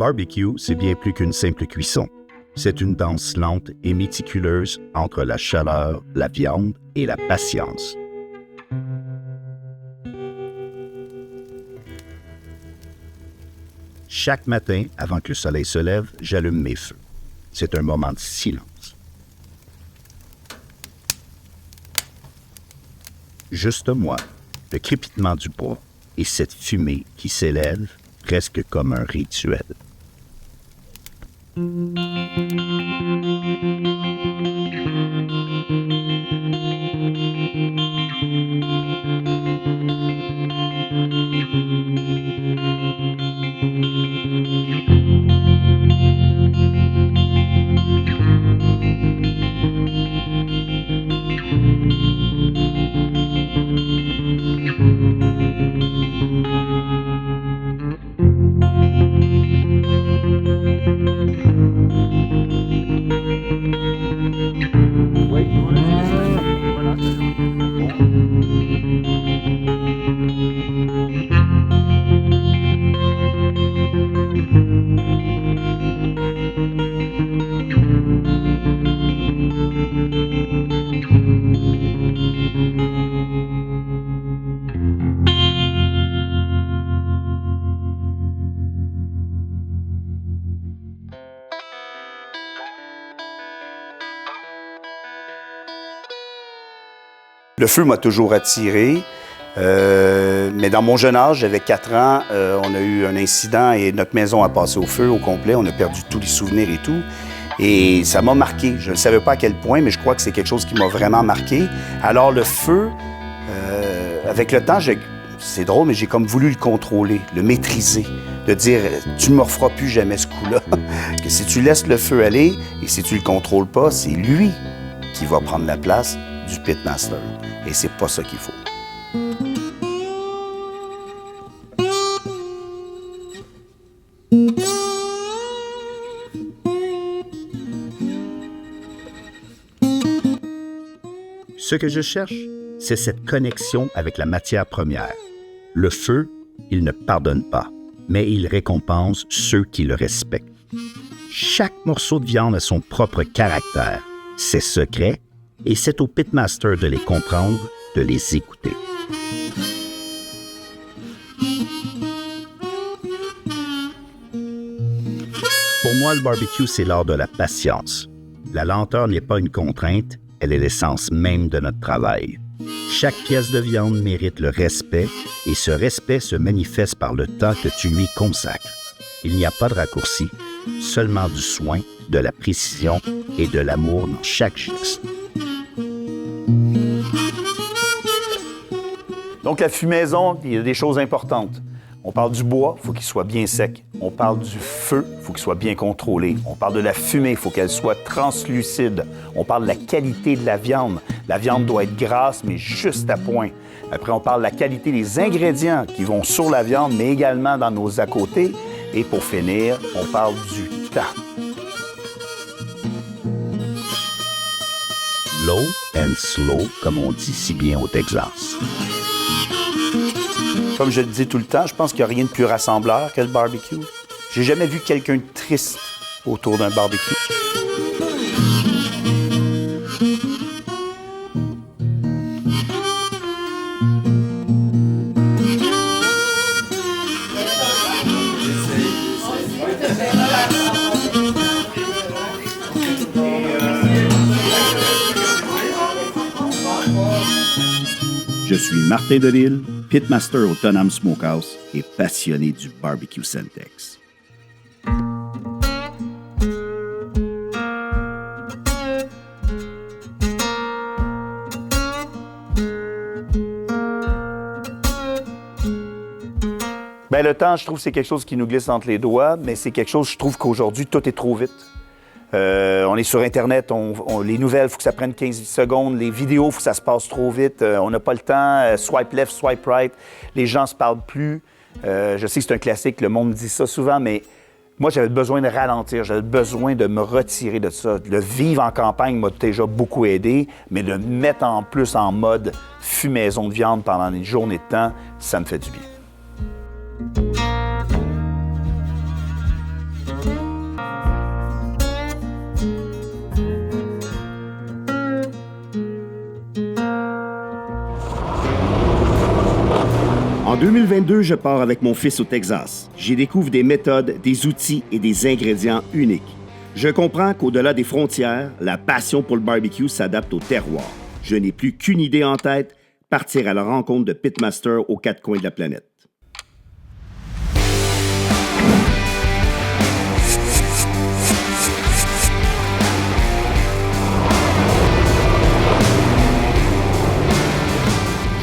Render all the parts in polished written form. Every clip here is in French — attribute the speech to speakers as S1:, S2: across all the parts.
S1: barbecue, c'est bien plus qu'une simple cuisson. C'est une danse lente et méticuleuse entre la chaleur, la viande et la patience. Chaque matin, avant que le soleil se lève, j'allume mes feux. C'est un moment de silence. Juste moi, le crépitement du bois et cette fumée qui s'élève presque comme un rituel.
S2: Le feu m'a toujours attiré, mais dans mon jeune âge, j'avais 4 ans, on a eu un incident et notre maison a passé au feu au complet. On a perdu tous les souvenirs et tout. Et ça m'a marqué. Je ne savais pas à quel point, mais je crois que c'est quelque chose qui m'a vraiment marqué. Alors le feu, avec le temps, c'est drôle, mais j'ai comme voulu le contrôler, le maîtriser, de dire « tu ne me referas plus jamais ce coup-là ». Que si tu laisses le feu aller et si tu ne le contrôles pas, c'est lui qui va prendre la place du pitmaster. Et c'est pas ça qu'il faut.
S1: Ce que je cherche, c'est cette connexion avec la matière première. Le feu, il ne pardonne pas, mais il récompense ceux qui le respectent. Chaque morceau de viande a son propre caractère, ses secrets, et c'est au pitmaster de les comprendre, de les écouter. Pour moi, le barbecue, c'est l'art de la patience. La lenteur n'est pas une contrainte, elle est l'essence même de notre travail. Chaque pièce de viande mérite le respect, et ce respect se manifeste par le temps que tu lui consacres. Il n'y a pas de raccourci, seulement du soin, de la précision et de l'amour dans chaque geste.
S2: Donc, la fumaison, il y a des choses importantes. On parle du bois, il faut qu'il soit bien sec. On parle du feu, il faut qu'il soit bien contrôlé. On parle de la fumée, il faut qu'elle soit translucide. On parle de la qualité de la viande. La viande doit être grasse, mais juste à point. Après, on parle de la qualité des ingrédients qui vont sur la viande, mais également dans nos à-côtés. Et pour finir, on parle du temps.
S1: Low and slow, comme on dit si bien au Texas.
S2: Comme je le dis tout le temps, je pense qu'il n'y a rien de plus rassembleur que le barbecue. J'ai jamais vu quelqu'un de triste autour d'un barbecue.
S1: Je suis Martin Delisle, pitmaster au Tonham Smokehouse et passionné du barbecue Semtex.
S2: Bien, le temps, je trouve que c'est quelque chose qui nous glisse entre les doigts, mais c'est quelque chose, je trouve qu'aujourd'hui, tout est trop vite. On est sur Internet, les nouvelles, il faut que ça prenne 15 secondes. Les vidéos, il faut que ça se passe trop vite. On n'a pas le temps. Swipe left, swipe right. Les gens ne se parlent plus. Je sais que c'est un classique, le monde dit ça souvent, mais moi, j'avais besoin de ralentir. J'avais besoin de me retirer de ça. Le vivre en campagne m'a déjà beaucoup aidé, mais de me mettre en plus en mode fumaison de viande pendant une journée de temps, ça me fait du bien.
S3: 2022, je pars avec mon fils au Texas. J'y découvre des méthodes, des outils et des ingrédients uniques. Je comprends qu'au-delà des frontières, la passion pour le barbecue s'adapte au terroir. Je n'ai plus qu'une idée en tête, partir à la rencontre de pitmasters aux quatre coins de la planète.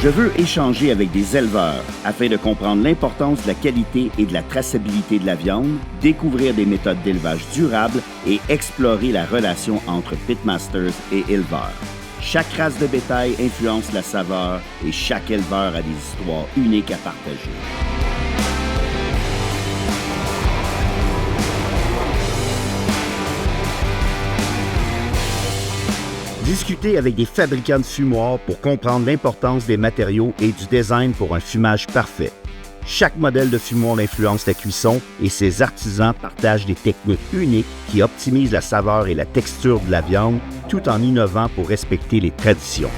S3: Je veux échanger avec des éleveurs afin de comprendre l'importance de la qualité et de la traçabilité de la viande, découvrir des méthodes d'élevage durables et explorer la relation entre pitmasters et éleveurs. Chaque race de bétail influence la saveur et chaque éleveur a des histoires uniques à partager.
S1: Discuter avec des fabricants de fumoirs pour comprendre l'importance des matériaux et du design pour un fumage parfait. Chaque modèle de fumoir influence la cuisson et ses artisans partagent des techniques uniques qui optimisent la saveur et la texture de la viande tout en innovant pour respecter les traditions.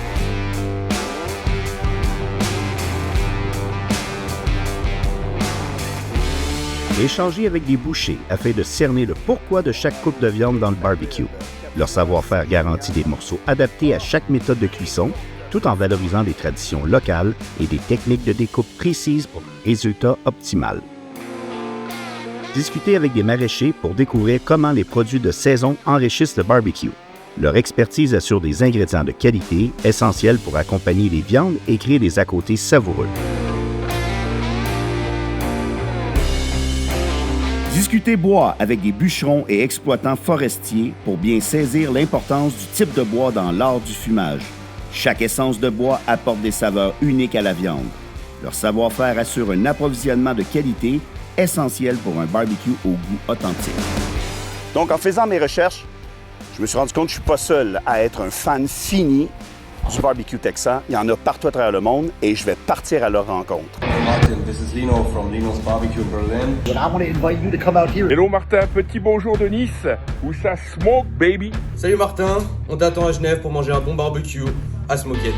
S1: Échanger avec des bouchers afin de cerner le pourquoi de chaque coupe de viande dans le barbecue. Leur savoir-faire garantit des morceaux adaptés à chaque méthode de cuisson, tout en valorisant des traditions locales et des techniques de découpe précises pour un résultat optimal. Discuter avec des maraîchers pour découvrir comment les produits de saison enrichissent le barbecue. Leur expertise assure des ingrédients de qualité, essentiels pour accompagner les viandes et créer des à-côtés savoureux.
S3: Discuter bois avec des bûcherons et exploitants forestiers pour bien saisir l'importance du type de bois dans l'art du fumage. Chaque essence de bois apporte des saveurs uniques à la viande. Leur savoir-faire assure un approvisionnement de qualité essentiel pour un barbecue au goût authentique.
S2: Donc, en faisant mes recherches, je me suis rendu compte que je ne suis pas seul à être un fan fini du barbecue texan. Il y en a partout à travers le monde et je vais partir à leur rencontre.
S4: Hey Martin, this is Lino from Lino's Barbecue in Berlin.
S5: And I want to invite you to come out here.
S6: Hello Martin, petit bonjour de Nice, où ça smoke baby.
S7: Salut Martin, on t'attend à Genève pour manger un bon barbecue à Smokeette.